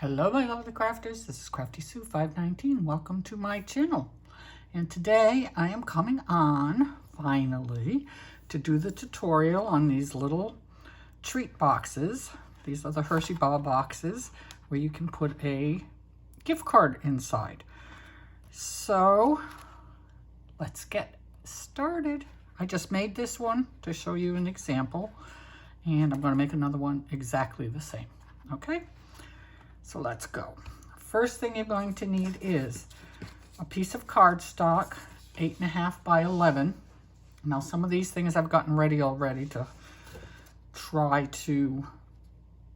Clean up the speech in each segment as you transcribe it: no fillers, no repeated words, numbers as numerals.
Hello my lovely crafters, this is Crafty Sue 519. Welcome to my channel. And today I am coming on, finally, to do the tutorial on these little treat boxes. These are the Hershey bar boxes where you can put a gift card inside. So let's get started. I just made this one to show you an example, and I'm going to make another one exactly the same. Okay? So let's go. First thing you're going to need is a piece of cardstock, 8.5 by 11. Now some of these things I've gotten ready already to try to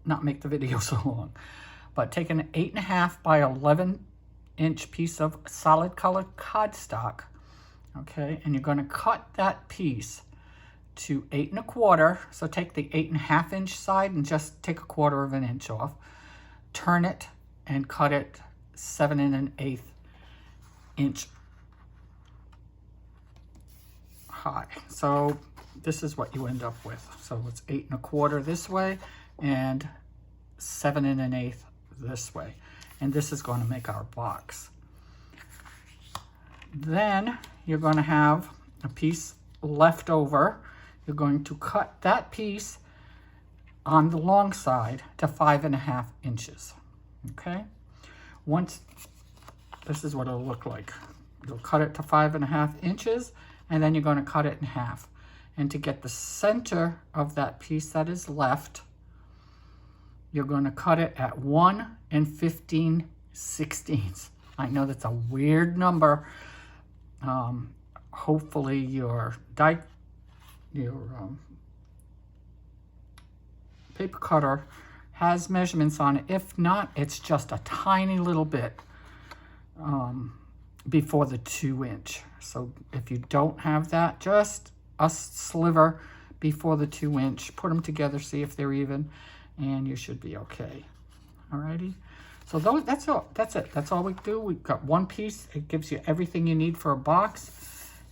not make the video so long. But take an 8.5 by 11 inch piece of solid colored cardstock, okay, and you're going to cut that piece to 8 1/4. So take the 8.5 inch side and just take 1/4 of an inch off. Turn it and cut it 7 1/8 inch high. So this is what you end up with. So it's 8 1/4 this way and 7 1/8 this way. And this is going to make our box. Then you're going to have a piece left over. You're going to cut that piece on the long side to 5.5 inches. Okay, once this is what it'll look like. You'll cut it to 5.5 inches, and then you're going to cut it in half. And to get the center of that piece that is left, you're going to cut it at 1 15/16. I know that's a weird number. Hopefully your paper cutter has measurements on it. If not, it's just a tiny little bit before the 2 inch. So if you don't have that, just a sliver before the 2 inch. Put them together, see if they're even, and you should be okay. Alrighty. So that's all. That's it. That's all we do. We've got one piece. It gives you everything you need for a box,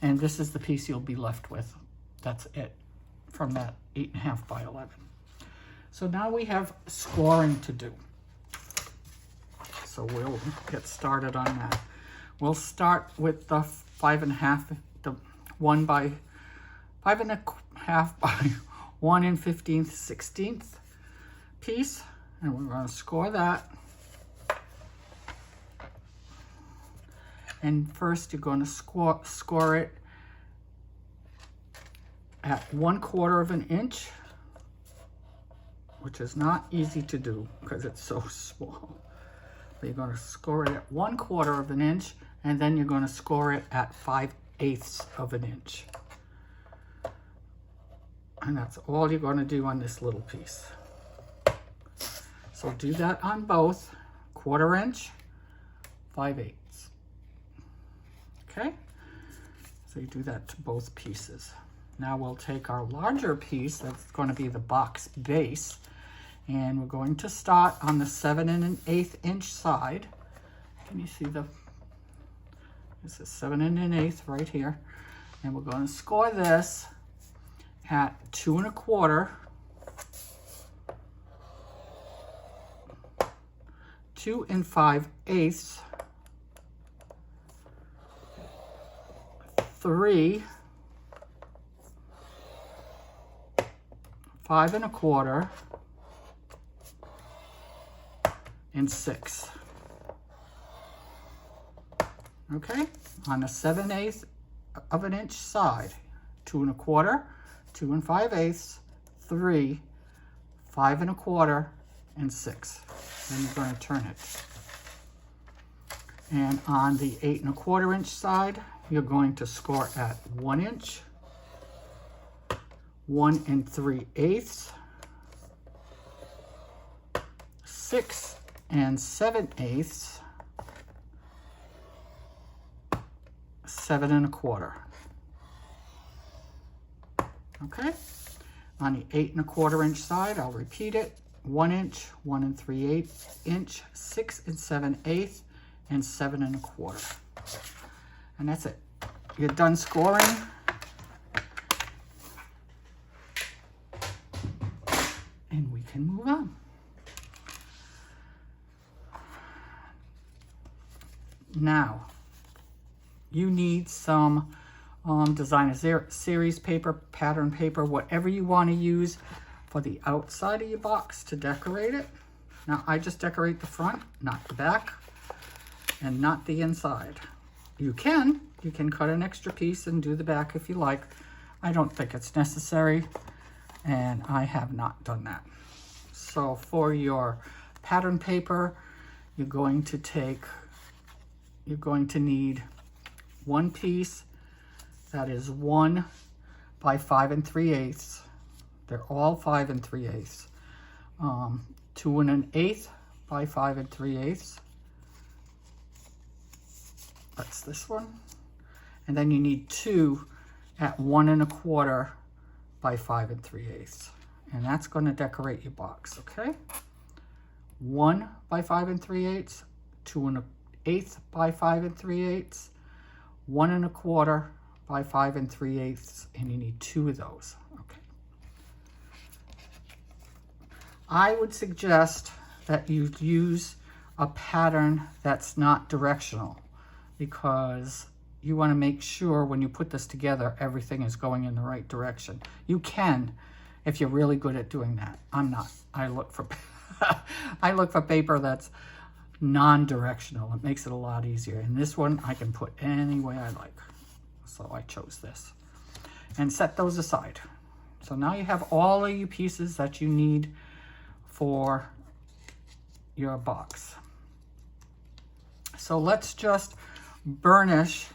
and this is the piece you'll be left with. That's it from that 8.5 by 11. So now we have scoring to do. So we'll get started on that. We'll start with the 5.5, the 5.5 by 1 15/16 piece, and we're going to score that. And first you're going to score it at 1/4 of an inch, which is not easy to do because it's so small. But you're going to score it at 1/4 of an inch, and then you're going to score it at 5/8 of an inch. And that's all you're going to do on this little piece. So do that on both, 1/4 inch, 5/8. Okay? So you do that to both pieces. Now we'll take our larger piece, that's going to be the box base, and we're going to start on the 7 1/8 inch side. Can you see this is 7 1/8 right here. And we're going to score this at 2 1/4, 2 5/8, 3, 5 1/4, and 6. Okay, on the 7/8 of an inch side, 2 1/4, 2 5/8, 3, 5 1/4, and 6. Then you're going to turn it. And on the 8 1/4 inch side, you're going to score at 1 inch, 1 3/8, 6 7/8, 7 1/4. Okay, on the 8 1/4 inch side, I'll repeat it: 1 inch, 1 3/8 inch, 6 7/8, and 7 1/4. And that's it. You're done scoring. And we can move on. Now, you need some designer series paper, pattern paper, whatever you want to use for the outside of your box to decorate it. Now, I just decorate the front, not the back, and not the inside. You can cut an extra piece and do the back if you like. I don't think it's necessary, and I have not done that. So for your pattern paper, you're going to need one piece that is 1 by 5 3/8. They're all 5 3/8. 2 1/8 by 5 3/8. That's this one. And then you need 2 at 1 1/4 by 5 3/8. And that's going to decorate your box, okay? 1 by 5 3/8, 2 1/8 by 5 3/8, 1 1/4 by 5 3/8, and you need 2 of those, okay? I would suggest that you use a pattern that's not directional, because you want to make sure when you put this together, everything is going in the right direction. You can, if you're really good at doing that. I'm not. I look for I look for paper that's non-directional. It makes it a lot easier. And this one I can put any way I like. So I chose this. And set those aside. So now you have all of your pieces that you need for your box. So let's just burnish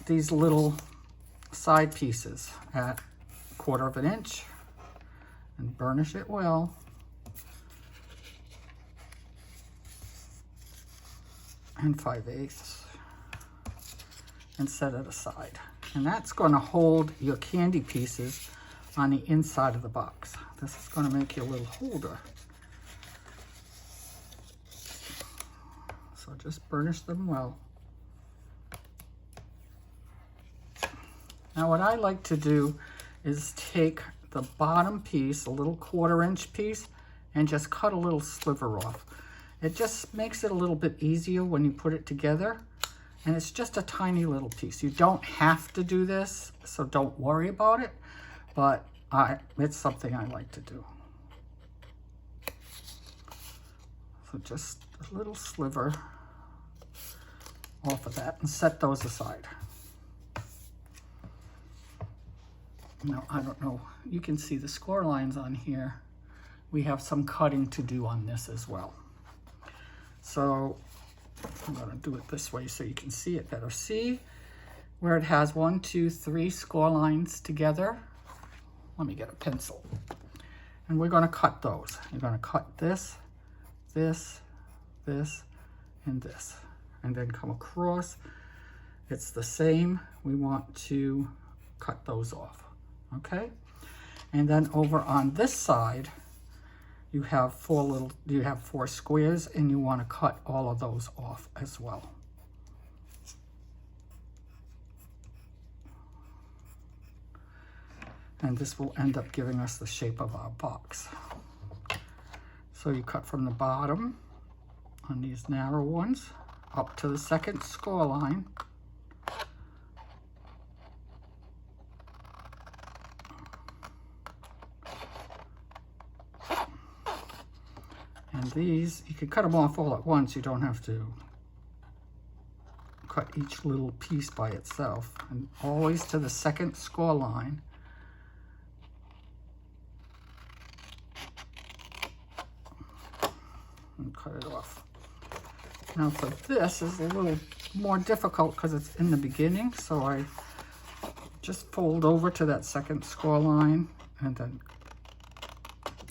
these little side pieces at 1/4 of an inch and burnish it well. And 5/8 and set it aside. And that's going to hold your candy pieces on the inside of the box. This is going to make you a little holder. So just burnish them well. Now what I like to do is take the bottom piece, a little 1/4 inch piece, and just cut a little sliver off. It just makes it a little bit easier when you put it together. And it's just a tiny little piece. You don't have to do this, so don't worry about it. But it's something I like to do. So just a little sliver off of that and set those aside. Now, I don't know, you can see the score lines on here. We have some cutting to do on this as well. So I'm going to do it this way so you can see it better. See where it has 1, 2, 3 score lines together? Let me get a pencil. And we're going to cut those. You're going to cut this, this, this, and this. And then come across. It's the same. We want to cut those off. Okay? And then over on this side, you have 4 squares, and you want to cut all of those off as well. And this will end up giving us the shape of our box. So you cut from the bottom on these narrow ones up to the second score line. And these, you can cut them off all at once. You don't have to cut each little piece by itself. And always to the second score line. And cut it off. Now for this is a little more difficult because it's in the beginning. So I just fold over to that second score line and then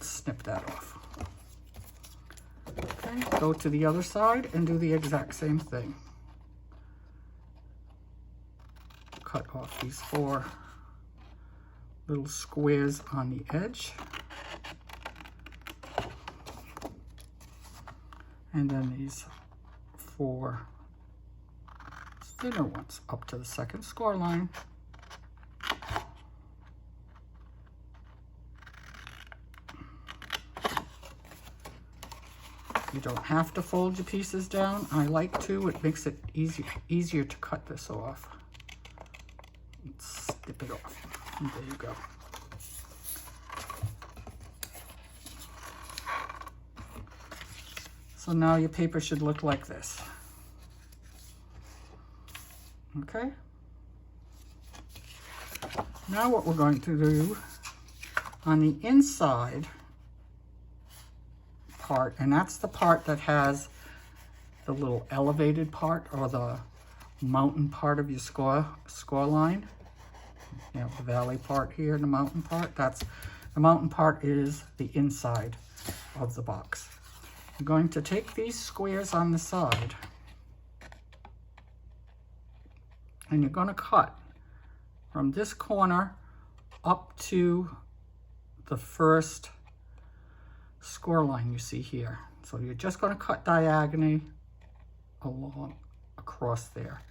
snip that off. Okay, go to the other side and do the exact same thing. Cut off these 4 little squares on the edge. And then these 4 thinner ones up to the second score line. You don't have to fold your pieces down. I like to. It makes it easier to cut this off. Let's snip it off. And there you go. So now your paper should look like this. Okay. Now what we're going to do on the inside part, and that's the part that has the little elevated part or the mountain part of your score line. You know, the valley part here and the mountain part. The mountain part is the inside of the box. I'm going to take these squares on the side and you're going to cut from this corner up to the first score line you see here. So you're just going to cut diagonally along across there.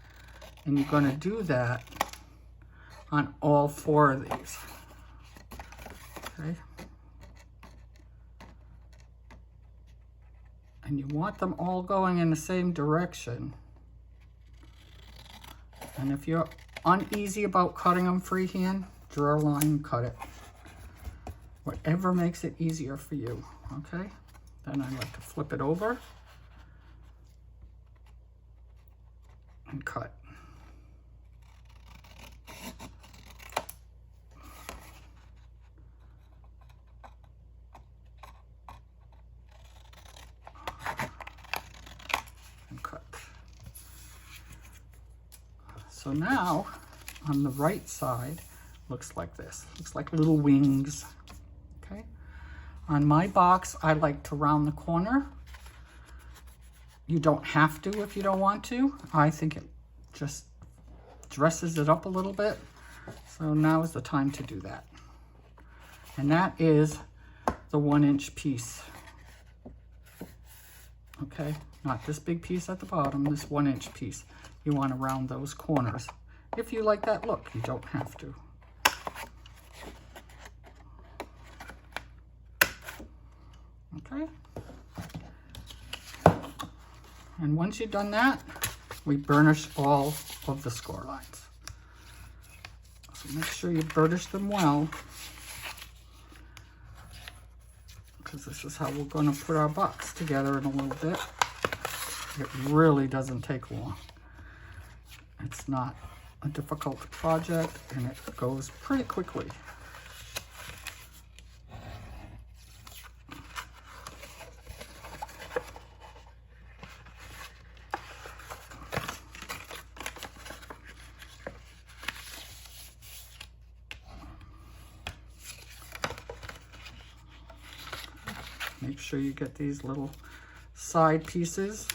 And you're going to do that on all 4 of these. Okay. And you want them all going in the same direction. And if you're uneasy about cutting them freehand, draw a line and cut it. Whatever makes it easier for you, okay? Then I like to flip it over and cut. So now, on the right side, looks like this. Looks like little wings, okay? On my box, I like to round the corner. You don't have to if you don't want to. I think it just dresses it up a little bit. So now is the time to do that. And that is the 1-inch piece. Okay, not this big piece at the bottom, this 1-inch piece. You want to round those corners. If you like that look, you don't have to. Okay. And once you've done that, we burnish all of the score lines. So make sure you burnish them well, because this is how we're going to put our box together in a little bit. It really doesn't take long. It's not a difficult project and it goes pretty quickly. Make sure you get these little side pieces.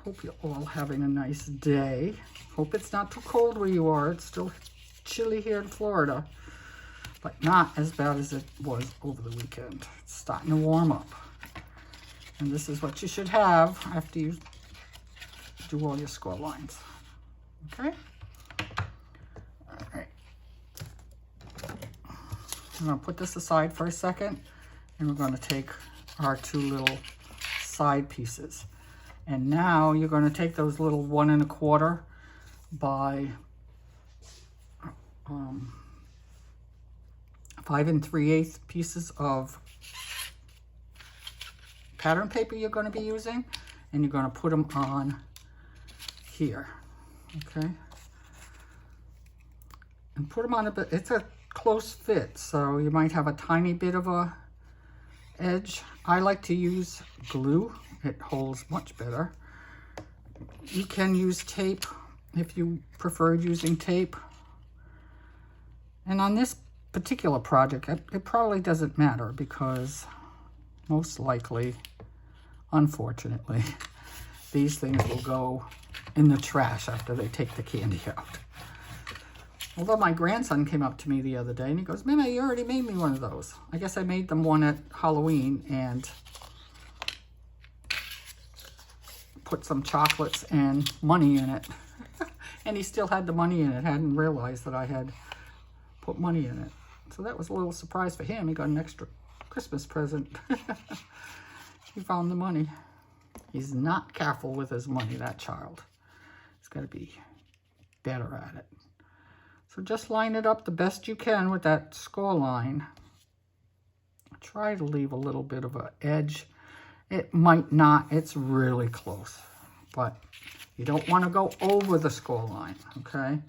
Hope you're all having a nice day. Hope it's not too cold where you are. It's still chilly here in Florida, but not as bad as it was over the weekend. It's starting to warm up. And this is what you should have after you do all your score lines. Okay? All right. I'm going to put this aside for a second, and we're going to take our 2 little side pieces. And now you're going to take those little 1 1/4 by 5 3/8 pieces of pattern paper you're going to be using, and you're going to put them on here, okay? And put them on a bit, it's a close fit, so you might have a tiny bit of a edge. I like to use glue. It holds much better. You can use tape if you prefer using tape. And on this particular project, it probably doesn't matter because most likely, unfortunately, these things will go in the trash after they take the candy out. Although my grandson came up to me the other day and he goes, "Mama, you already made me one of those." I guess I made them one at Halloween and put some chocolates and money in it. And he still had the money in it. Hadn't realized that I had put money in it. So that was a little surprise for him. He got an extra Christmas present. He found the money. He's not careful with his money, that child. He's got to be better at it. So just line it up the best you can with that score line. Try to leave a little bit of an edge. It might not, it's really close, but you don't want to go over the score line, okay?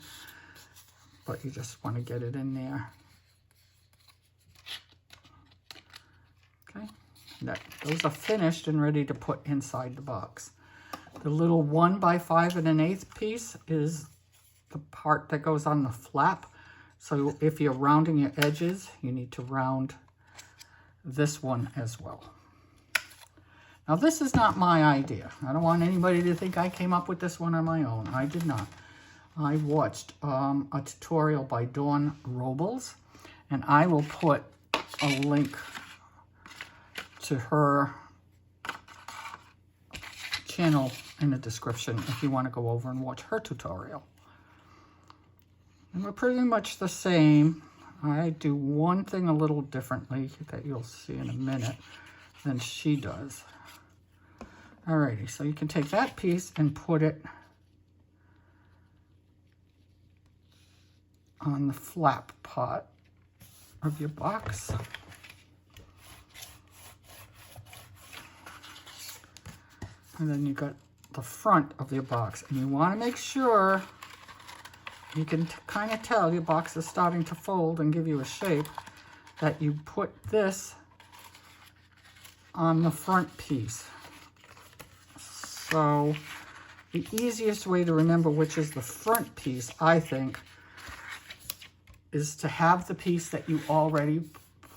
But you just want to get it in there. Okay, those are finished and ready to put inside the box. The little 1 by 5 1/8 piece is the part that goes on the flap. So if you're rounding your edges, you need to round this one as well. Now this is not my idea. I don't want anybody to think I came up with this one on my own. I did not. I watched a tutorial by Dawn Robles, and I will put a link to her channel in the description if you want to go over and watch her tutorial. And we're pretty much the same. I do one thing a little differently that you'll see in a minute than she does. Alrighty, so you can take that piece and put it on the flap part of your box. And then you got the front of your box. And you want to make sure, you can kind of tell your box is starting to fold and give you a shape, that you put this on the front piece. So the easiest way to remember which is the front piece, I think, is to have the piece that you already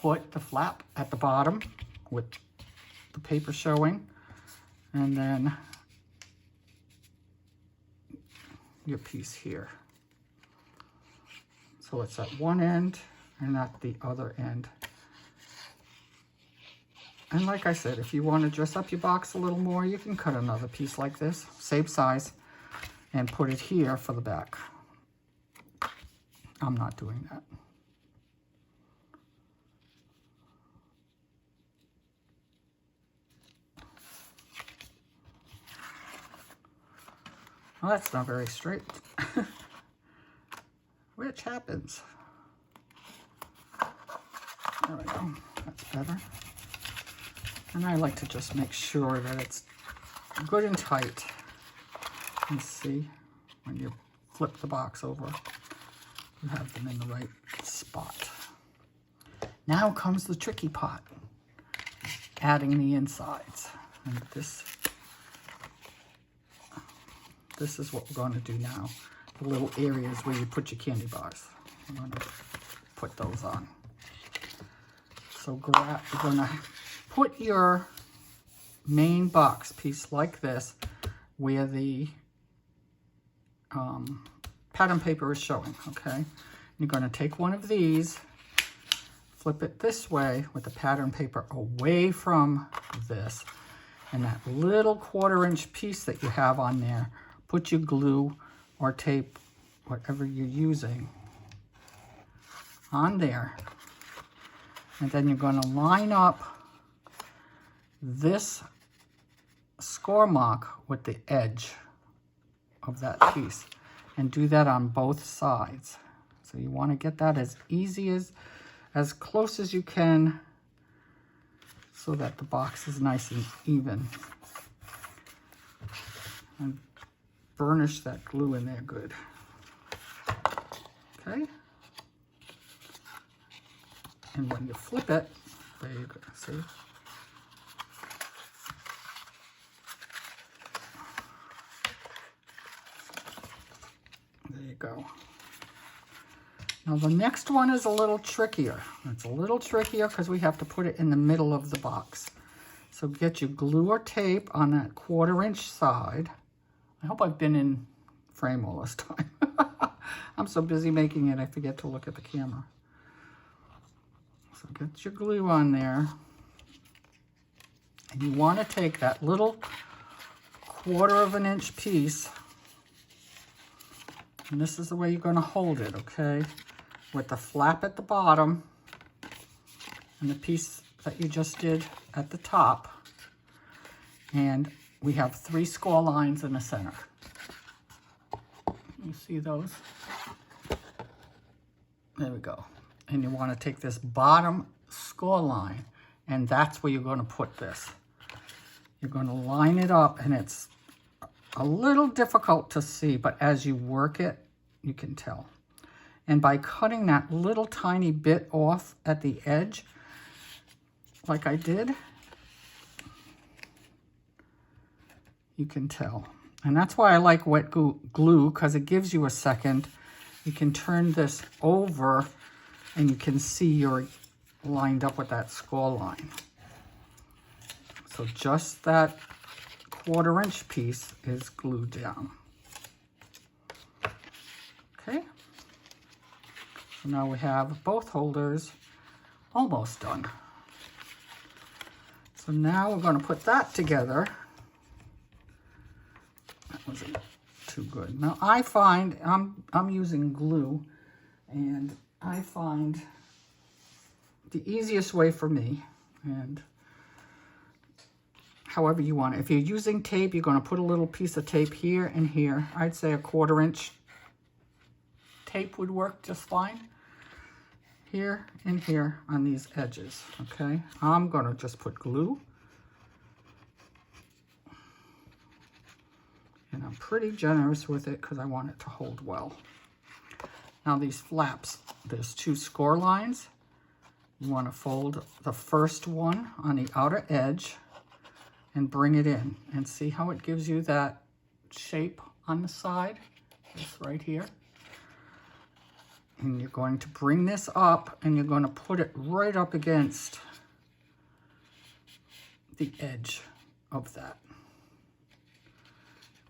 put the flap at the bottom with the paper showing, and then your piece here. So it's at one end and at the other end. And like I said, if you want to dress up your box a little more, you can cut another piece like this, same size, and put it here for the back. I'm not doing that. Well, that's not very straight. Which happens. There we go. That's better. And I like to just make sure that it's good and tight. You see, when you flip the box over, you have them in the right spot. Now comes the tricky part, adding the insides. And this is what we're going to do now. The little areas where you put your candy bars. I'm going to put those on. So you're going to put your main box piece like this where the pattern paper is showing, okay? You're going to take one of these, flip it this way with the pattern paper away from this, and that little 1/4-inch piece that you have on there, put your glue or tape, whatever you're using, on there. And then you're going to line up this score mark with the edge of that piece, and do that on both sides. So you want to get that as easy as close as you can, so that the box is nice and even. And burnish that glue in there good. Okay? And when you flip it, there you go, see? There you go. Now the next one is a little trickier. It's a little trickier because we have to put it in the middle of the box. So get your glue or tape on that 1/4-inch side. I hope I've been in frame all this time. I'm so busy making it, I forget to look at the camera. So get your glue on there. And you want to take that little 1/4 inch piece. And this is the way you're going to hold it, okay? With the flap at the bottom and the piece that you just did at the top. And we have 3 score lines in the center. You see those? There we go. And you want to take this bottom score line, and that's where you're going to put this. You're going to line it up, and it's a little difficult to see, but as you work it, you can tell. And by cutting that little tiny bit off at the edge, like I did, you can tell. And that's why I like wet glue, because it gives you a second. You can turn this over, and you can see you're lined up with that score line. So just that 1/4 inch piece is glued down. Okay. So now we have both holders almost done. So now we're going to put that together. That wasn't too good. Now I find I'm using glue, and I find the easiest way for me, and however you want it. If you're using tape, you're going to put a little piece of tape here and here. I'd say a 1/4 inch tape would work just fine. Here and here on these edges, okay? I'm going to just put glue. And I'm pretty generous with it because I want it to hold well. Now these flaps, there's 2 score lines. You want to fold the first one on the outer edge and bring it in. And see how it gives you that shape on the side? This right here. And you're going to bring this up, and you're going to put it right up against the edge of that.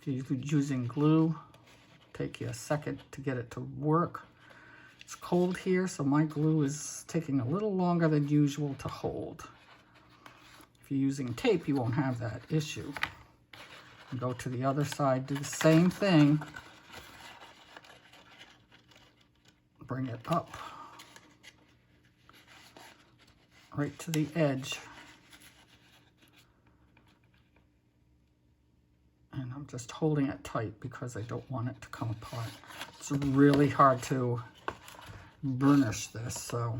If you're using glue, take you a second to get it to work. It's cold here, so my glue is taking a little longer than usual to hold. If you're using tape, you won't have that issue. And go to the other side, do the same thing. Bring it up right to the edge. And I'm just holding it tight because I don't want it to come apart. It's really hard to burnish this, so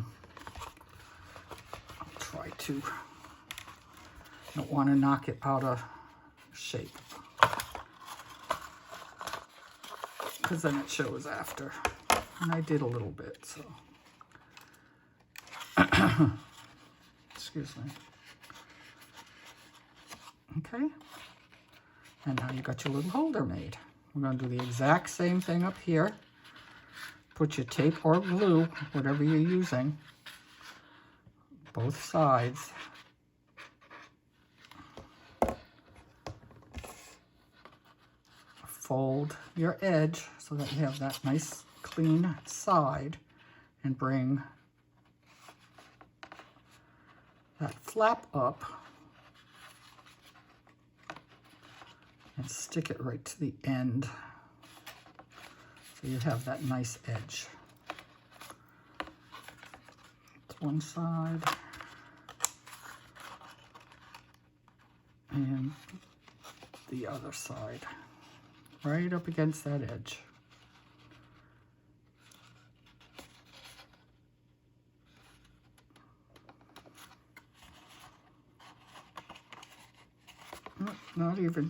I'll try to. Don't want to knock it out of shape, because then it shows after. And I did a little bit, so. Excuse me. Okay. And now you got your little holder made. We're going to do the exact same thing up here. Put your tape or glue, whatever you're using, both sides. Fold your edge so that you have that nice clean side, and bring that flap up and stick it right to the end so you have that nice edge. That's one side, and the other side, right up against that edge. Not even.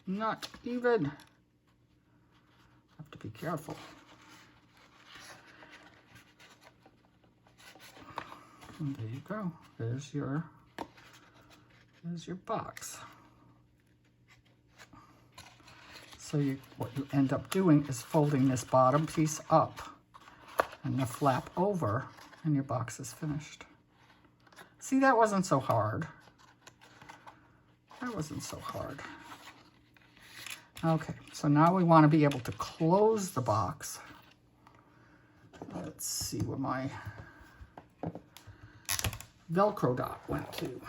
Not even. Have to be careful. And there you go. There's your box. So what you end up doing is folding this bottom piece up and the flap over, and your box is finished. See, that wasn't so hard. That wasn't so hard. Okay, so now we want to be able to close the box. Let's see where my Velcro dot went to.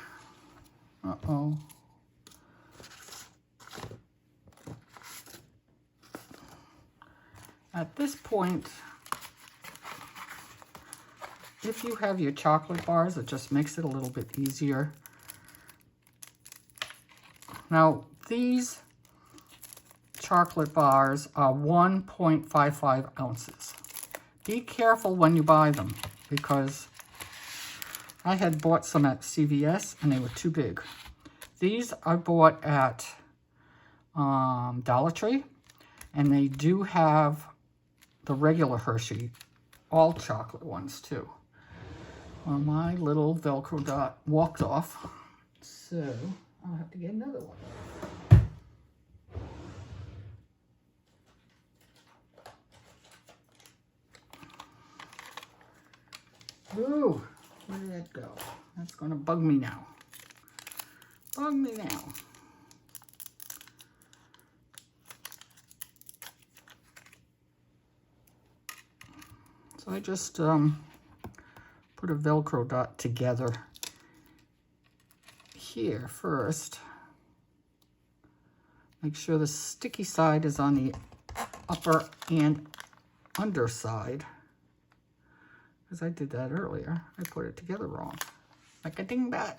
Uh-oh. At this point, if you have your chocolate bars, it just makes it a little bit easier. Now, these chocolate bars are 1.55 ounces. Be careful when you buy them, because I had bought some at CVS and they were too big. These I bought at Dollar Tree, and they do have the regular Hershey, all chocolate ones too. Well, my little Velcro dot walked off, so I'll have to get another one. Ooh, where did that go? That's going to bug me now. Bug me now. So I just put a Velcro dot together here first. Make sure the sticky side is on the upper and underside, because I did that earlier. I put it together wrong, like a dingbat.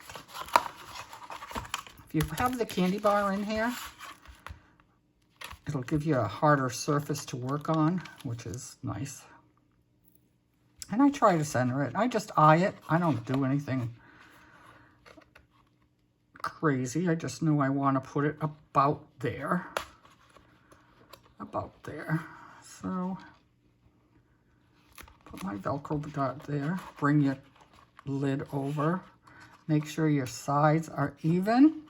If you have the candy bar in here, it'll give you a harder surface to work on, which is nice. And I try to center it. I just eye it. I don't do anything crazy. I just know I want to put it about there. About there. So, put my Velcro dot there. Bring your lid over. Make sure your sides are even.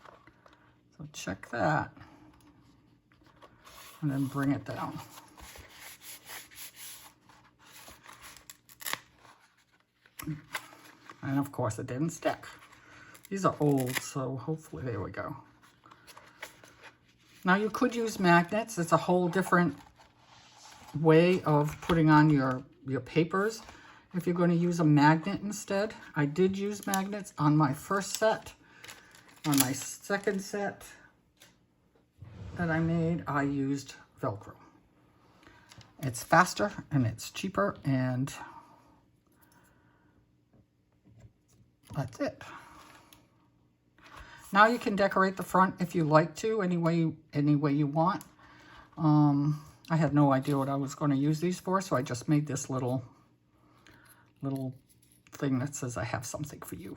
So check that. And then bring it down. And of course it didn't stick. These are old, so hopefully, there we go. Now you could use magnets. It's a whole different way of putting on your papers. If you're going to use a magnet instead. I did use magnets on my first set. On my second set that I made, I used Velcro. It's faster and it's cheaper, and that's it. Now you can decorate the front if you like to, any way you want. I had no idea what I was going to use these for, so I just made this little thing that says I have something for you.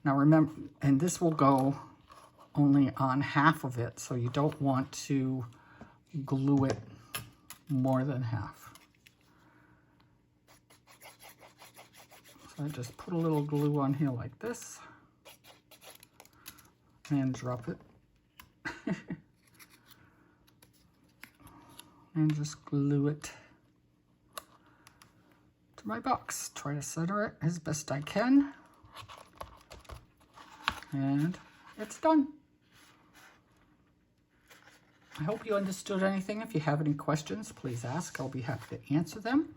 Now remember, and this will go only on half of it, so you don't want to glue it more than half. So I just put a little glue on here like this and drop it. And just glue it to my box. Try to center it as best I can. And it's done. I hope you understood anything. If you have any questions, please ask. I'll be happy to answer them.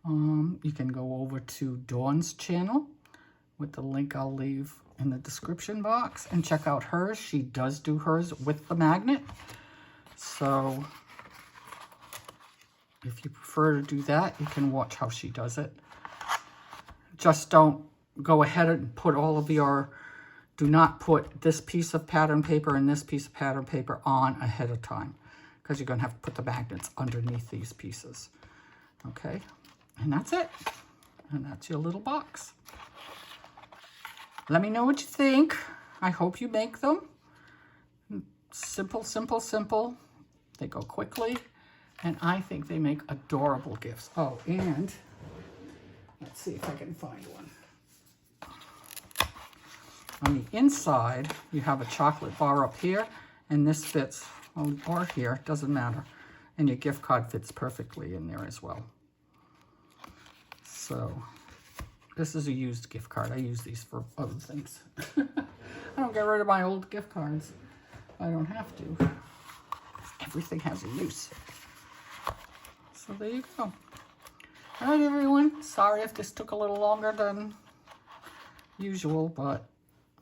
You can go over to Dawn's channel with the link I'll leave in the description box and check out hers. She does do hers with the magnet. So if you prefer to do that, you can watch how she does it. Just don't go ahead and put all of your, do not put this piece of pattern paper and this piece of pattern paper on ahead of time, because you're going to have to put the magnets underneath these pieces. Okay, and that's it. And that's your little box. Let me know what you think. I hope you make them. Simple, simple, simple. They go quickly. And I think they make adorable gifts. Oh, and let's see if I can find one. On the inside, you have a chocolate bar up here, and this fits, or here, doesn't matter. And your gift card fits perfectly in there as well. So, this is a used gift card. I use these for other things. I don't get rid of my old gift cards. I don't have to. Everything has a use. So there you go. All right, everyone. Sorry if this took a little longer than usual, but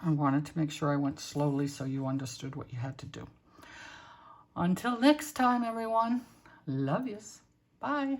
I wanted to make sure I went slowly so you understood what you had to do. Until next time, everyone, Love yous. Bye.